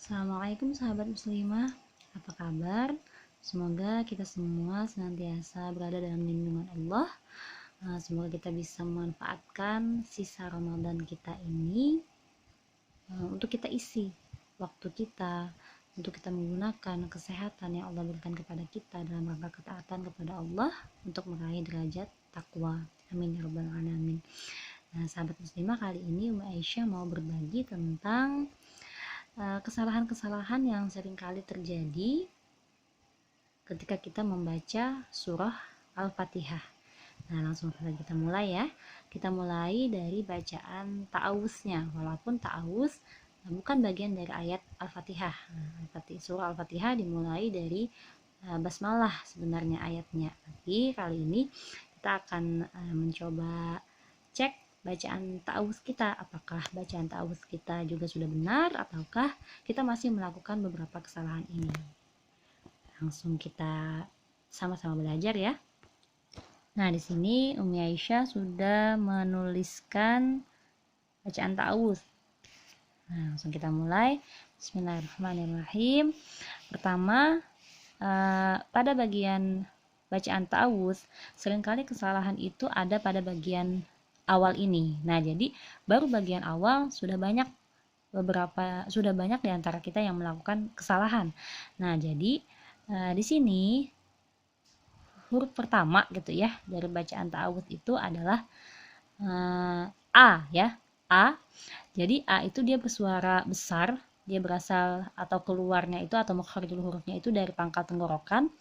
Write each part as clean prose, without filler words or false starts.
Assalamualaikum sahabat muslimah, apa kabar? Semoga kita semua senantiasa berada dalam lindungan Allah. Semoga kita bisa memanfaatkan sisa Ramadan kita ini untuk kita isi waktu kita, untuk kita menggunakan kesehatan yang Allah berikan kepada kita dalam rangka ketaatan kepada Allah untuk meraih derajat takwa. Amin ya rabbal alamin. Nah, sahabat muslimah, kali ini Umi Aisyah mau berbagi tentang kesalahan-kesalahan yang seringkali terjadi ketika kita membaca surah Al-Fatihah. Nah, langsung saja kita mulai ya. Kita mulai dari bacaan ta'awuznya, walaupun ta'awuz bukan bagian dari ayat Al-Fatihah. Surah Al-Fatihah dimulai dari basmalah sebenarnya ayatnya. Tapi kali ini kita akan mencoba cek bacaan ta'awuz kita, apakah bacaan ta'awuz kita juga sudah benar ataukah kita masih melakukan beberapa kesalahan ini. Langsung kita sama-sama belajar ya. Nah, di sini Umi Aisyah sudah menuliskan bacaan ta'awuz. Nah, langsung kita mulai. Bismillahirrahmanirrahim. Pertama, pada bagian bacaan ta'awuz, seringkali kesalahan itu ada pada bagian awal ini. Nah, jadi baru bagian awal sudah banyak di antara kita yang melakukan kesalahan. Nah, jadi di sini huruf pertama gitu ya dari bacaan ta'awuz itu adalah A ya. A. Jadi A itu dia bersuara besar, dia berasal atau keluarnya itu atau makharijul hurufnya itu dari pangkal tenggorokan.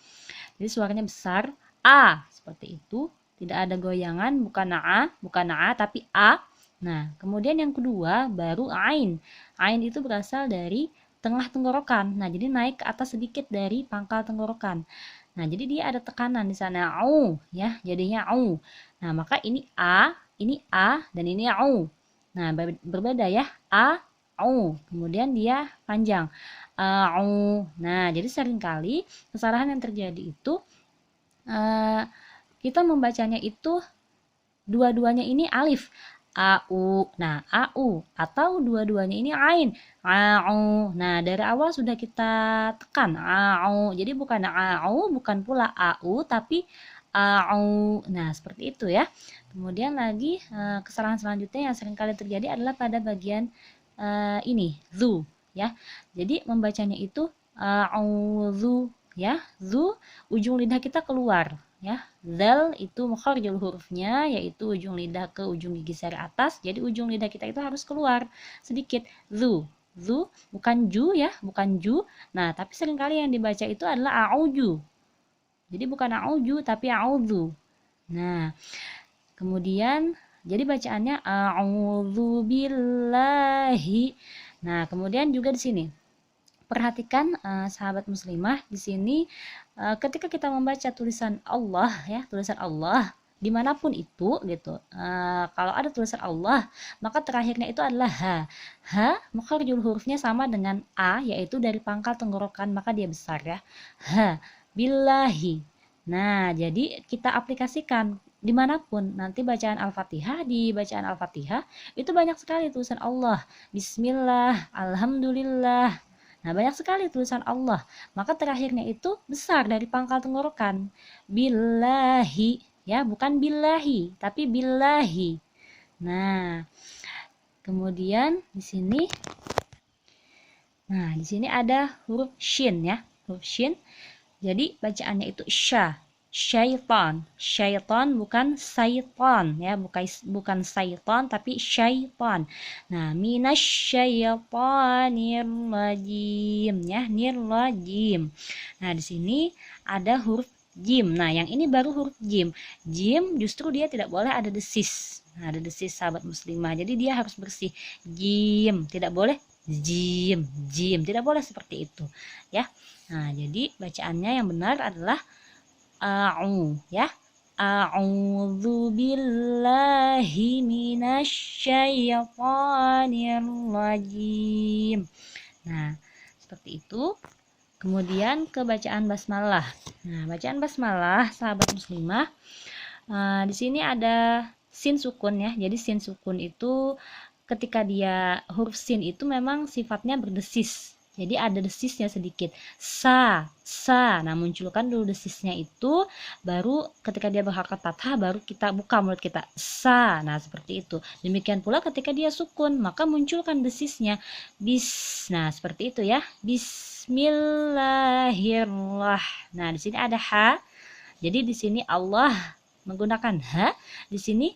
Jadi suaranya besar, A, seperti itu. Tidak ada goyangan, bukan na'a, tapi A. Nah, kemudian yang kedua baru ain. Ain itu berasal dari tengah tenggorokan. Nah, jadi naik ke atas sedikit dari pangkal tenggorokan. Nah, jadi dia ada tekanan di sana, au, ya, jadinya au. Nah, maka ini A, dan ini au. Nah, berbeda ya, A, au. Kemudian dia panjang, au. Nah, jadi seringkali kesalahan yang terjadi itu kita membacanya itu dua-duanya ini alif, au. Nah, au atau dua-duanya ini ain, au. Nah, dari awal sudah kita tekan au. Jadi bukan au, bukan pula au, tapi au. Nah, seperti itu ya. Kemudian lagi kesalahan selanjutnya yang seringkali terjadi adalah pada bagian ini, zu ya. Jadi membacanya itu auzu ya, zu, ujung lidah kita keluar ya. Zal itu makharijul hurufnya, yaitu ujung lidah ke ujung gigi seri atas. Jadi ujung lidah kita itu harus keluar sedikit. Zu, bukan ju ya, bukan ju. Nah, tapi seringkali yang dibaca itu adalah auju. Jadi bukan auju tapi auzu. Nah, kemudian jadi bacaannya a'udzu billahi. Nah, kemudian juga di sini perhatikan sahabat muslimah, di sini ketika kita membaca tulisan Allah ya, tulisan Allah dimanapun itu gitu, kalau ada tulisan Allah maka terakhirnya itu adalah ha, makharijul hurufnya sama dengan a, yaitu dari pangkal tenggorokan, maka dia besar ya, ha billahi. Nah, jadi kita aplikasikan dimanapun nanti bacaan Al-Fatihah, di bacaan Al-Fatihah itu banyak sekali tulisan Allah, Bismillah, Alhamdulillah. Nah, banyak sekali tulisan Allah. Maka terakhirnya itu besar dari pangkal tenggorokan. Billahi, ya, bukan billahi, tapi billahi. Nah, kemudian di sini ada huruf shin ya, huruf shin. Jadi bacaannya itu sya, syaitan. Syaitan bukan syaitan ya, bukan syaitan tapi syaitan. Nah, minasyaitonir rajim ya, nirrajim. Nah, di sini ada huruf jim. Nah, yang ini baru huruf jim. Jim justru dia tidak boleh ada desis. Nah, ada desis sahabat muslimah. Jadi dia harus bersih. Jim, tidak boleh jim, tidak boleh seperti itu ya. Nah, jadi bacaannya yang benar adalah a'u ya. A'udzu billahi minasyaitonir rajim. Nah, seperti itu. Kemudian ke bacaan basmalah. Nah, bacaan basmalah sahabat muslimah, di sini ada sin sukun ya. Jadi sin sukun itu ketika dia huruf sin itu memang sifatnya berdesis Jadi ada desisnya sedikit. Sa, sa. Nah, munculkan dulu desisnya itu, baru ketika dia berharokat fathah, baru kita buka mulut kita. Sa. Nah, seperti itu. Demikian pula ketika dia sukun, maka munculkan desisnya. Bis. Nah, seperti itu ya. Bismillahirrahmanirrahim. Nah, di sini ada ha. Jadi di sini Allah menggunakan ha, di sini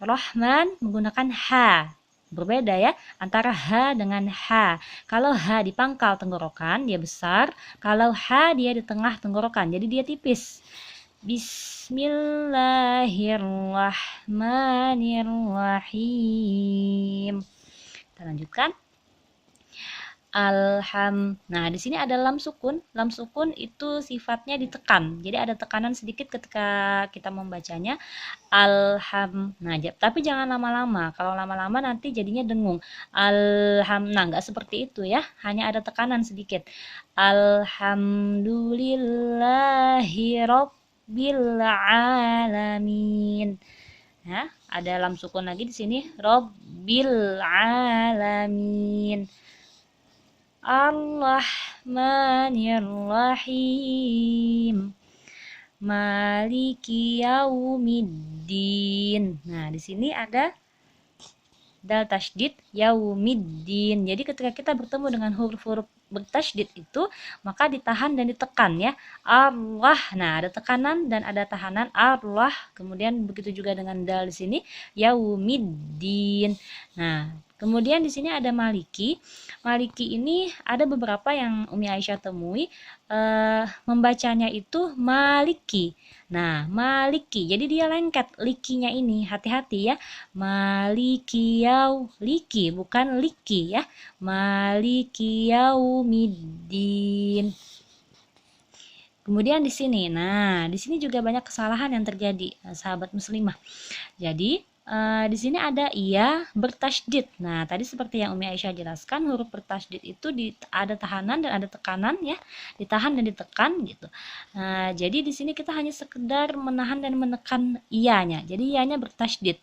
Rahman menggunakan ha. Berbeda ya antara ha dengan ha. Kalau ha di pangkal tenggorokan dia besar, kalau ha dia di tengah tenggorokan, jadi dia tipis. Bismillahirrahmanirrahim. Kita lanjutkan. Nah, di sini ada lam sukun. Lam sukun itu sifatnya ditekan. Jadi ada tekanan sedikit ketika kita membacanya. Nah, tapi jangan lama-lama. Kalau lama-lama nanti jadinya dengung. Nah, nggak seperti itu ya. Hanya ada tekanan sedikit. Alhamdulillahirabbil alamin. Ya, ada lam sukun lagi di sini. Rabbil alamin. Ar-Rahmanir-Rahim. Maliki yaumiddin. Nah, di sini ada dal tasydid yaumiddin. Jadi ketika kita bertemu dengan huruf-huruf bertasydid itu, maka ditahan dan ditekan ya. Allah. Nah, ada tekanan dan ada tahanan. Allah. Kemudian begitu juga dengan dal di sini yaumiddin. Nah, kemudian di sini ada maliki. Maliki ini ada beberapa yang Umi Aisyah temui membacanya itu maliki. Nah, maliki. Jadi dia lengket likinya ini. Hati-hati ya. Maliki liki bukan liki ya. Maliki yaumiddin. Kemudian di sini. Nah, di sini juga banyak kesalahan yang terjadi, sahabat muslimah. Jadi di sini ada ia bertasydid. Nah, tadi seperti yang Umi Aisyah jelaskan, huruf bertasydid itu ada tahanan dan ada tekanan ya, ditahan dan ditekan gitu. Nah, jadi di sini kita hanya sekedar menahan dan menekan ianya. Jadi ianya bertasydid.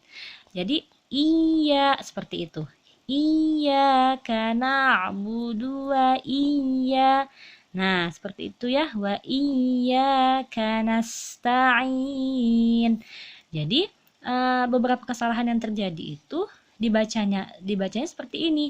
Jadi iya seperti itu. Iyyaka na'budu wa iya. Nah, seperti itu ya. Wa iyyaka nasta'in. Jadi beberapa kesalahan yang terjadi itu dibacanya seperti ini.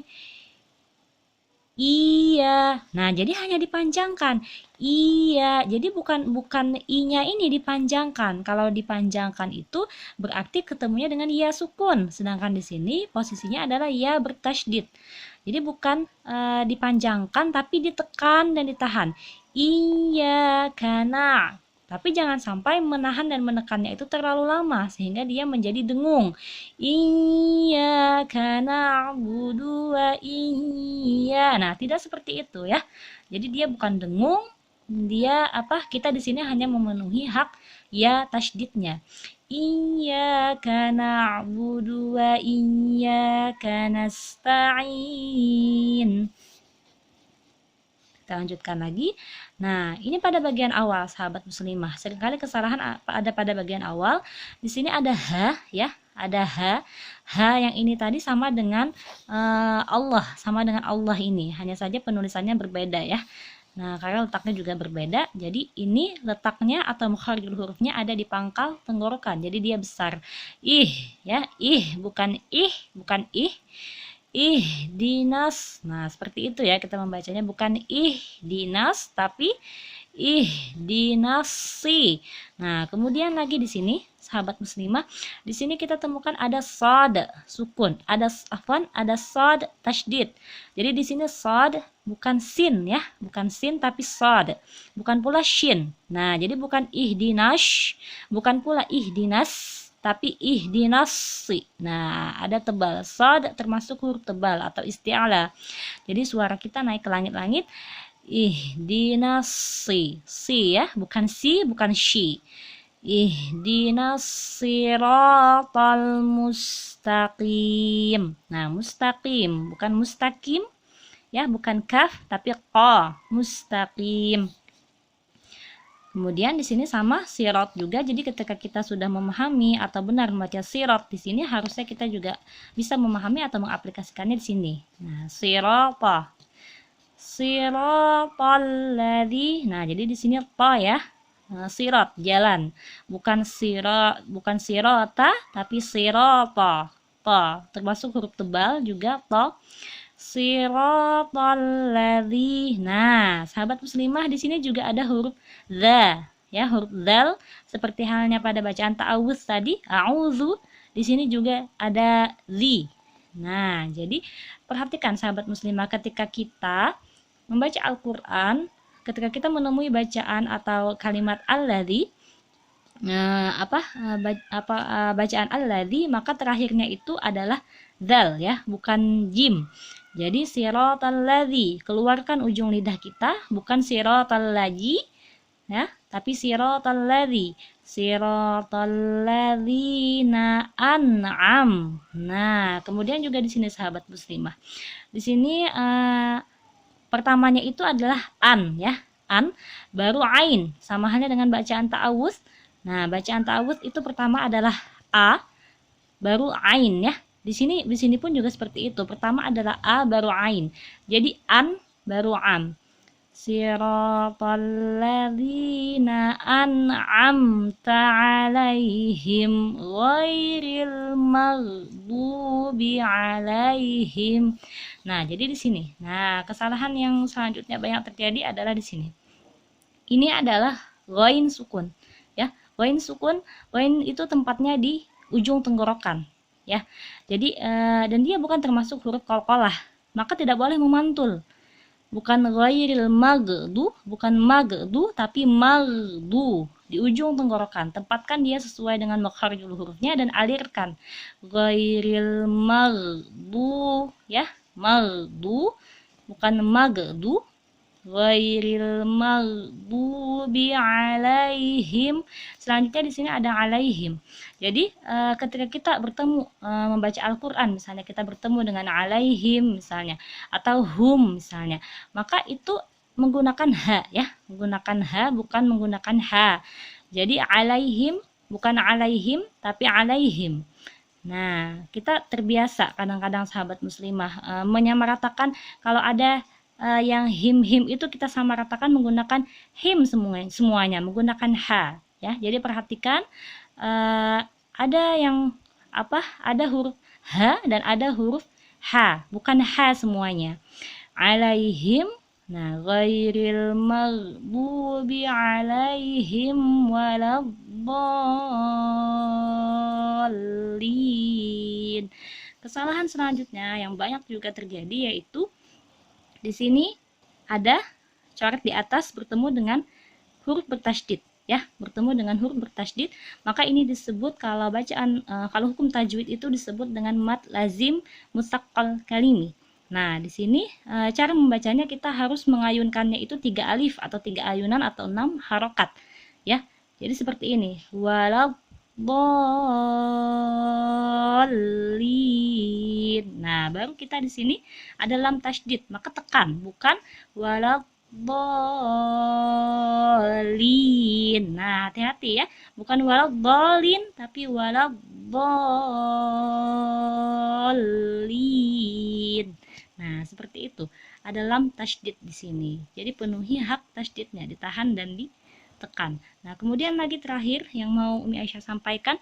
Iya. Nah, jadi hanya dipanjangkan. Iya. Jadi bukan i-nya ini dipanjangkan. Kalau dipanjangkan itu berarti ketemunya dengan iya sukun. Sedangkan di sini posisinya adalah iya bertasydid. Jadi bukan dipanjangkan tapi ditekan dan ditahan. Iya karena. Tapi jangan sampai menahan dan menekannya itu terlalu lama sehingga dia menjadi dengung. Iyyaka na'budu wa iya. Nah, tidak seperti itu ya. Jadi dia bukan dengung, dia kita di sini hanya memenuhi hak ya tasydidnya. Iyyaka na'budu wa iyyaka nasta'in. Kita lanjutkan lagi. Nah, ini pada bagian awal sahabat muslimah. Seringkali kesalahan ada pada bagian awal. Di sini ada ha ya, ada ha. Ha yang ini tadi sama dengan Allah, sama dengan Allah ini. Hanya saja penulisannya berbeda ya. Nah, karena letaknya juga berbeda. Jadi ini letaknya atau mukharijul hurufnya ada di pangkal tenggorokan. Jadi dia besar. Ih ya, bukan ih. Dinas. Nah, seperti itu ya kita membacanya, bukan dinas tapi dinasi. Nah, kemudian lagi di sini sahabat muslimah, di sini kita temukan ada shad sukun, ada shad tasydid. Jadi di sini shad bukan sin ya, bukan sin tapi shad, bukan pula shin. Nah, jadi bukan ihdinas, bukan pula ihdinas, tapi ihdinasi. Nah, ada tebal. Shad termasuk huruf tebal atau isti'ala. Jadi suara kita naik ke langit-langit. Ihdinasi. Si ya, bukan si, bukan shi. Ihdinasiratal mustaqim. Nah, mustaqim, bukan mustaqim. Ya, bukan kaf, tapi qa. Mustaqim. Kemudian di sini sama sirat juga. Jadi ketika kita sudah memahami atau benar membaca sirat di sini, harusnya kita juga bisa memahami atau mengaplikasikannya di sini. Nah, sirata. Siratal ladzi. Nah, jadi di sini ta ya. Sirat jalan, bukan sirota tapi sirata. Ta termasuk huruf tebal juga ta. Siratal ladzi. Nah, sahabat muslimah di sini juga ada huruf dza ya, huruf dzal seperti halnya pada bacaan ta'awudz tadi, a'udzu. Di sini juga ada zi. Nah, jadi perhatikan sahabat muslimah, ketika kita membaca Al-Qur'an, ketika kita menemui bacaan atau kalimat alladzi, bacaan alladzi, maka terakhirnya itu adalah dzal ya, bukan jim. Jadi siratal ladzi, keluarkan ujung lidah kita, bukan siratal ladzi ya, tapi siratal ladzi. Siratal ladzina an'am. Nah, kemudian juga di sini sahabat muslimah. Di sini pertamanya itu adalah an ya, an, baru ain, sama halnya dengan bacaan ta'awudz. Nah, bacaan ta'awudz itu pertama adalah a, baru ain ya. Di sini pun juga seperti itu. Pertama adalah a baru ain. Jadi an baru am. Siratal ladzina an'amta 'alaihim ghairil maghdubi 'alaihim. Nah, jadi di sini. Nah, kesalahan yang selanjutnya banyak terjadi adalah di sini. Ini adalah ghain sukun, ya. Ghain sukun, ghain itu tempatnya di ujung tenggorokan, ya. Jadi dan dia bukan termasuk huruf qalqalah, maka tidak boleh memantul. Bukan ghairil maghdu, bukan maghdu tapi maghdu, di ujung tenggorokan. Tempatkan dia sesuai dengan makharijul hurufnya dan alirkan. Ghairil maghdu ya. Maghdu bukan maghdu. Ghairil maghdubi 'alaihim. Selanjutnya di sini ada 'alaihim. Jadi ketika kita bertemu membaca Al-Qur'an, misalnya kita bertemu dengan 'alaihim misalnya atau hum misalnya, maka itu menggunakan ha ya, menggunakan ha bukan menggunakan ha. Jadi 'alaihim bukan 'alaihim tapi 'alaihim. Nah, kita terbiasa kadang-kadang sahabat muslimah menyamaratakan, kalau ada yang him itu kita samaratakan menggunakan him semuanya menggunakan ha ya. Jadi perhatikan ada yang ada huruf ha dan ada huruf ha, bukan ha semuanya. Alaihim, nah ghairil maghdubi alaihim waladdallin. Kesalahan selanjutnya yang banyak juga terjadi yaitu di sini ada coret di atas bertemu dengan huruf bertasydid ya, bertemu dengan huruf bertasydid, maka ini disebut kalau bacaan kalau hukum tajwid itu disebut dengan mad lazim musaqqal kalimi. Nah, di sini cara membacanya kita harus mengayunkannya itu 3 alif atau 3 ayunan atau 6 harokat ya. Jadi seperti ini. Waladdallin. Nah, baru kita di sini ada lam tasydid, maka tekan, bukan waladdallin. Nah, hati-hati ya, bukan waladdallin tapi waladdallin. Nah, seperti itu. Ada lam tasydid di sini. Jadi penuhi hak tasydidnya, ditahan dan ditekan. Nah, kemudian lagi terakhir yang mau Umi Aisyah sampaikan,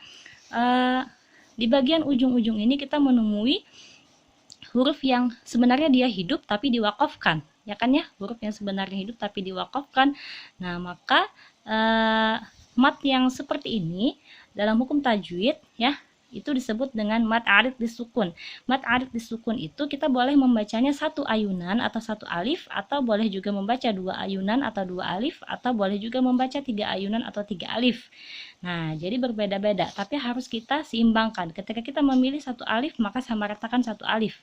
di bagian ujung-ujung ini kita menemui huruf yang sebenarnya dia hidup tapi diwakafkan, ya kan ya, huruf yang sebenarnya hidup tapi diwakafkan. Nah, maka mat yang seperti ini dalam hukum tajwid ya, itu disebut dengan mad arid disukun. Mad arid disukun itu kita boleh membacanya 1 ayunan atau 1 alif, atau boleh juga membaca 2 ayunan atau 2 alif, atau boleh juga membaca 3 ayunan atau 3 alif. Nah, jadi berbeda-beda, tapi harus kita seimbangkan. Ketika kita memilih 1 alif, maka samaratakan 1 alif.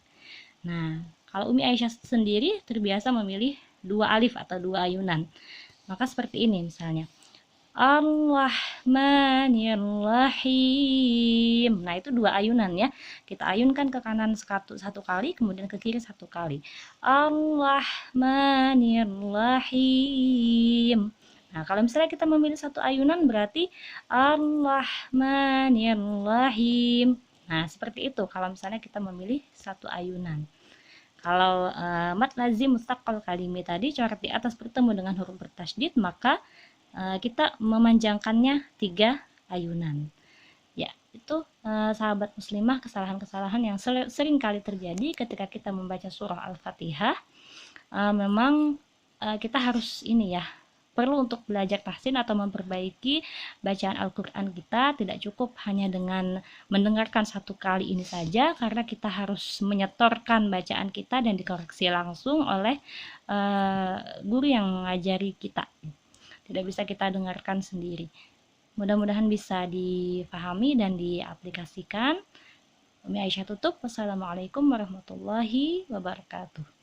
Nah, kalau Umi Aisyah sendiri terbiasa memilih 2 alif atau 2 ayunan. Maka seperti ini misalnya. Ar-Rahmanir-Rahim. Nah, itu 2 ayunan ya. Kita ayunkan ke kanan 1 kali, kemudian ke kiri 1 kali. Ar-Rahmanir-Rahim. Nah, kalau misalnya kita memilih 1 ayunan berarti Ar-Rahmanir-Rahim. Nah, seperti itu kalau misalnya kita memilih 1 ayunan. Kalau mad lazim mustaqal kalimi tadi coret di atas bertemu dengan huruf bertasydid, maka kita memanjangkannya 3 ayunan. Ya, itu sahabat muslimah, kesalahan-kesalahan yang sering kali terjadi ketika kita membaca surah Al-Fatihah. Memang kita harus ini ya, perlu untuk belajar tahsin atau memperbaiki bacaan Al-Quran kita. Tidak cukup hanya dengan mendengarkan satu kali ini saja, karena kita harus menyetorkan bacaan kita dan dikoreksi langsung oleh guru yang mengajari kita. Tidak bisa kita dengarkan sendiri. Mudah-mudahan bisa dipahami dan diaplikasikan. Umi Aisyah tutup. Wassalamualaikum warahmatullahi wabarakatuh.